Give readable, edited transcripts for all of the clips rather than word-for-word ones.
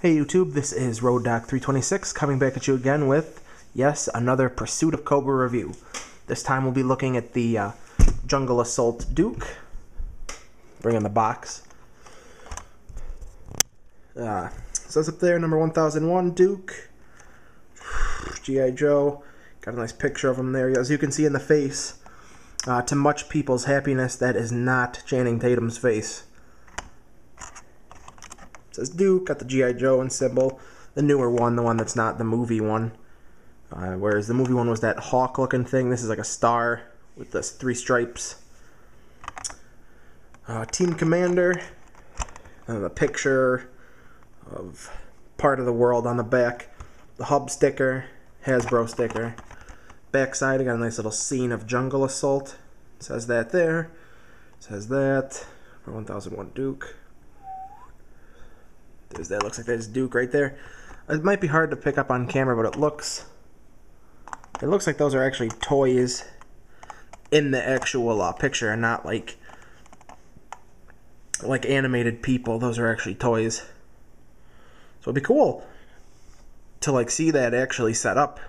Hey YouTube, this is RoadDoc326 coming back at you again with, yes, another Pursuit of Cobra review. This time we'll be looking at the Jungle Assault Duke. Bring in the box. Says up there, number 1001 Duke. G.I. Joe. Got a nice picture of him there. As you can see in the face, to much people's happiness, that is not Channing Tatum's face. It says Duke, got the G.I. Joe and symbol. The newer one, the one that's not the movie one. Whereas the movie one was that hawk looking thing. This is like a star with the 3 stripes. Team Commander. And a picture of part of the world on the back. The hub sticker. Hasbro sticker. Backside, I got a nice little scene of Jungle Assault. It says that there. It says that. For 1001 Duke. There's that. Looks like there's Duke right there. It might be hard to pick up on camera, but it looks like those are actually toys in the actual picture, and not like animated people. Those are actually toys. So it'd be cool to like see that actually set up.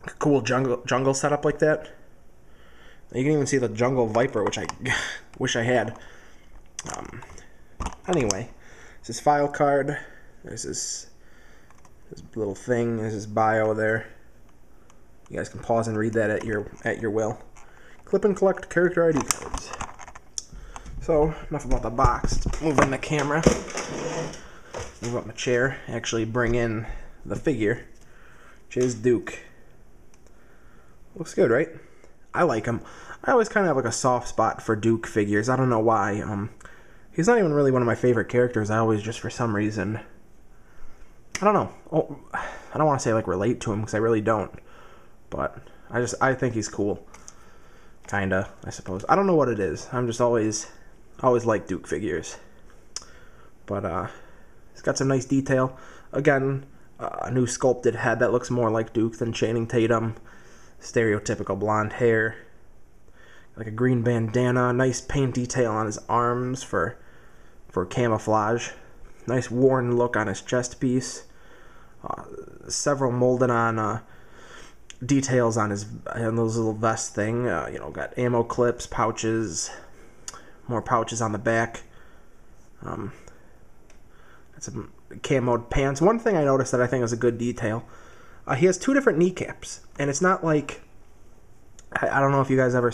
A cool jungle setup like that. You can even see the Jungle Viper, which I wish I had. Anyway. This is file card. There's this little thing. There's this bio there. You guys can pause and read that at your will. Clip and collect character ID cards. So enough about the box. Let's move in the camera. Move up my chair. Actually bring in the figure, which is Duke. Looks good, right? I like him. I always kind of have like a soft spot for Duke figures. I don't know why. He's not even really one of my favorite characters. I always just, for some reason, I don't know. Oh, I don't want to say like relate to him because I really don't. But I think he's cool. Kinda, I suppose. I don't know what it is. I'm just always like Duke figures. But he's got some nice detail. Again, a new sculpted head that looks more like Duke than Channing Tatum. Stereotypical blonde hair. Like a green bandana, nice paint detail on his arms for camouflage. Nice worn look on his chest piece. Several molded on details on those little vest thing. Got ammo clips, pouches, more pouches on the back. Got some camoed pants. One thing I noticed that I think is a good detail. He has 2 different kneecaps, and it's not like I don't know if you guys ever.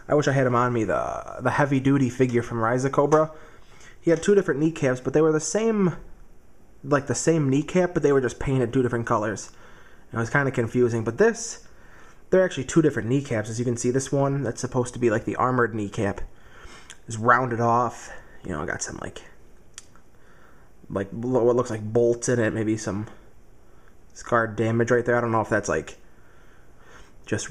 I wish I had him on me, the heavy-duty figure from Rise of Cobra. He had 2 different kneecaps, but they were the same kneecap, but they were just painted 2 different colors. And it was kind of confusing, but this, they're actually 2 different kneecaps. As you can see, this one, that's supposed to be like the armored kneecap, is rounded off. Got some like what looks like bolts in it, maybe some scarred damage right there. I don't know if that's like just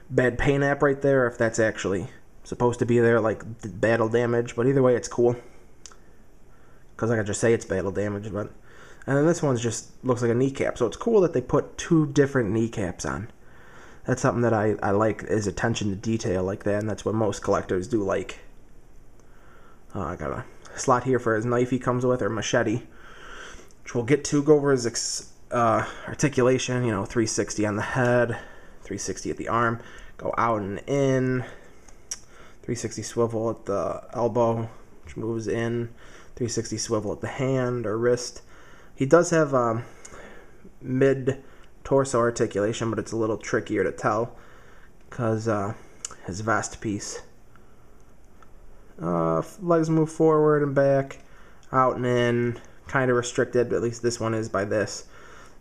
bad paint app right there, or if that's actually supposed to be there like battle damage, but either way it's cool because I could just say it's battle damage. But and then this one's just looks like a kneecap, so it's cool that they put 2 different kneecaps on. That's something that I like, is attention to detail like that, and that's what most collectors do like. I got a slot here for his knife he comes with, or machete, which we'll get to. Go over his articulation, 360 on the head, 360 at the arm, go out and in, 360 swivel at the elbow, which moves in, 360 swivel at the hand or wrist. He does have mid-torso articulation, but it's a little trickier to tell because his vest piece. Legs move forward and back, out and in, kind of restricted, but at least this one is by this.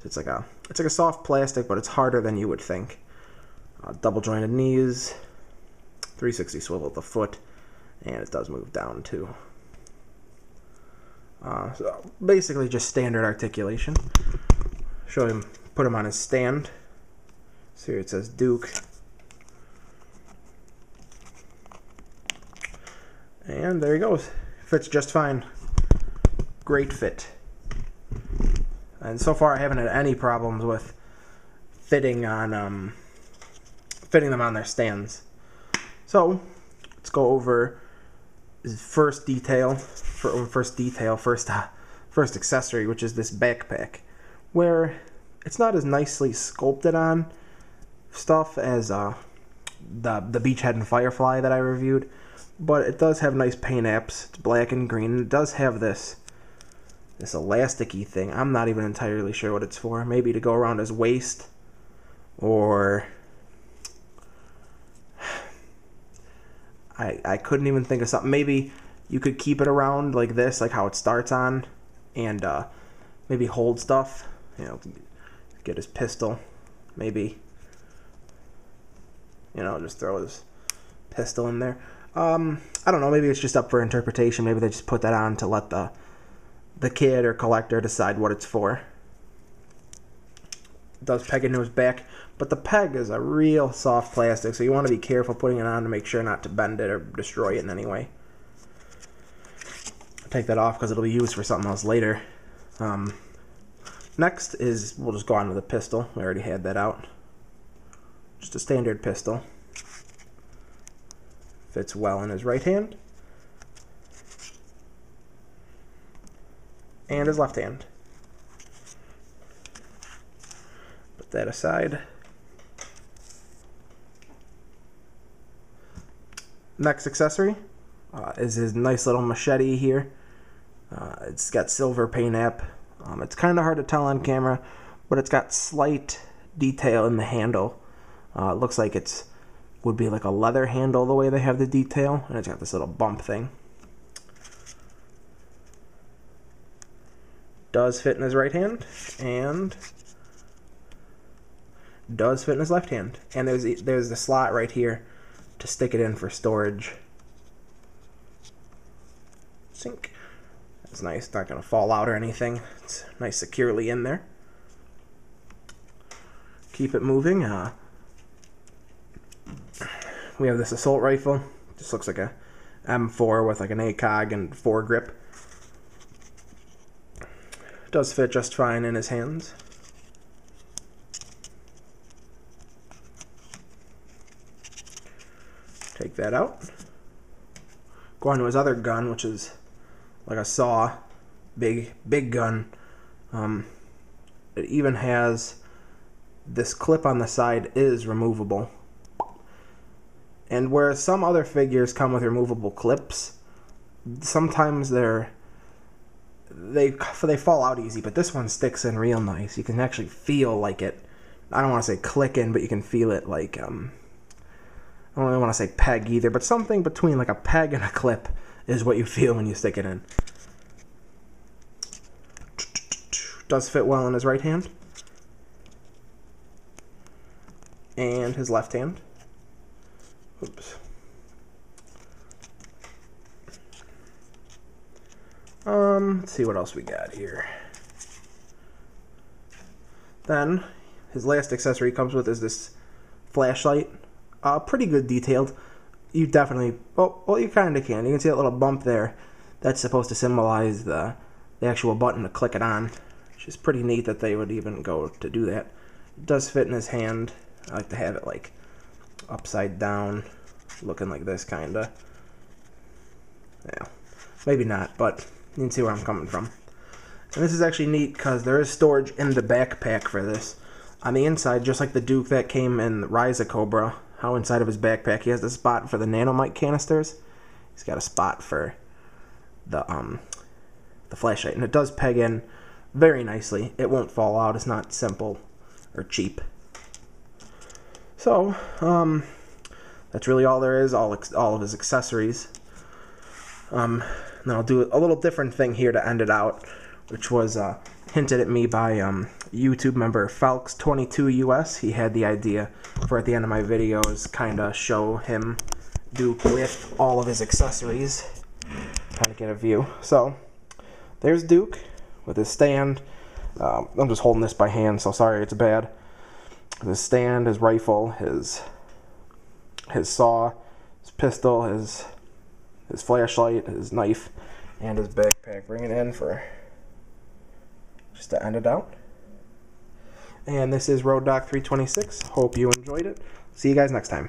So it's like a soft plastic, but it's harder than you would think. Double jointed knees, 360 swivel at the foot, and it does move down too. So basically just standard articulation. Put him on his stand. So here it says Duke. And there he goes. Fits just fine. Great fit. And so far I haven't had any problems with fitting them on their stands. So let's go over his first first accessory, which is this backpack, where it's not as nicely sculpted on stuff as the Beachhead and Firefly that I reviewed, but it does have nice paint apps. It's black and green. It does have this elasticy thing. I'm not even entirely sure what it's for. Maybe to go around his waist, or I couldn't even think of something. Maybe you could keep it around like this, like how it starts on, and maybe hold stuff. You know, get his pistol. Maybe, you know, just throw his pistol in there. I don't know. Maybe it's just up for interpretation. Maybe they just put that on to let the kid or collector decide what it's for. It does peg into his back, but the peg is a real soft plastic, so you want to be careful putting it on to make sure not to bend it or destroy it in any way. I'll take that off because it'll be used for something else later. Next is, we'll just go on to the pistol. We already had that out. Just a standard pistol. Fits well in his right hand and his left hand. Put that aside. Next accessory is his nice little machete here. It's got silver paint app. It's kind of hard to tell on camera, but it's got slight detail in the handle. It looks like it would be like a leather handle the way they have the detail, and it's got this little bump thing. Does fit in his right hand, and does fit in his left hand. And there's the slot right here to stick it in for storage. Sink. That's nice. It's not going to fall out or anything. It's nice securely in there. Keep it moving. We have this assault rifle. Just looks like a M4 with like an ACOG and foregrip. Does fit just fine in his hands. Take that out. Go on to his other gun, which is like a saw, big gun. It even has this clip on the side is removable. And whereas some other figures come with removable clips, sometimes they fall out easy, but this one sticks in real nice. You can actually feel like it. I don't want to say click in, but you can feel it like I don't really want to say peg either, but something between like a peg and a clip is what you feel when you stick it in. Does fit well in his right hand and his left hand. Oops. Let's see what else we got here. Then his last accessory comes with is this flashlight. Pretty good detailed. You definitely, well, you kind of can. You can see that little bump there. That's supposed to symbolize the actual button to click it on, which is pretty neat that they would even go to do that. It does fit in his hand. I like to have it like upside down, looking like this, kinda. Yeah, maybe not, but you can see where I'm coming from. And this is actually neat because there is storage in the backpack for this. On the inside, just like the Duke that came in Rise of Cobra, how inside of his backpack he has the spot for the nanomite canisters. He's got a spot for the flashlight, and it does peg in very nicely. It won't fall out. It's not simple or cheap. So, that's really all there is, all of his accessories. And then I'll do a little different thing here to end it out, which was hinted at me by YouTube member Falks22US. He had the idea for at the end of my videos, kind of show him Duke with all of his accessories. Kind of get a view. So, there's Duke with his stand. I'm just holding this by hand, so sorry it's bad. His stand, his rifle, his saw, his pistol, his flashlight, his knife, and his backpack. Bring it in for just to end it out. And this is Road Doc 326. Hope you enjoyed it. See you guys next time.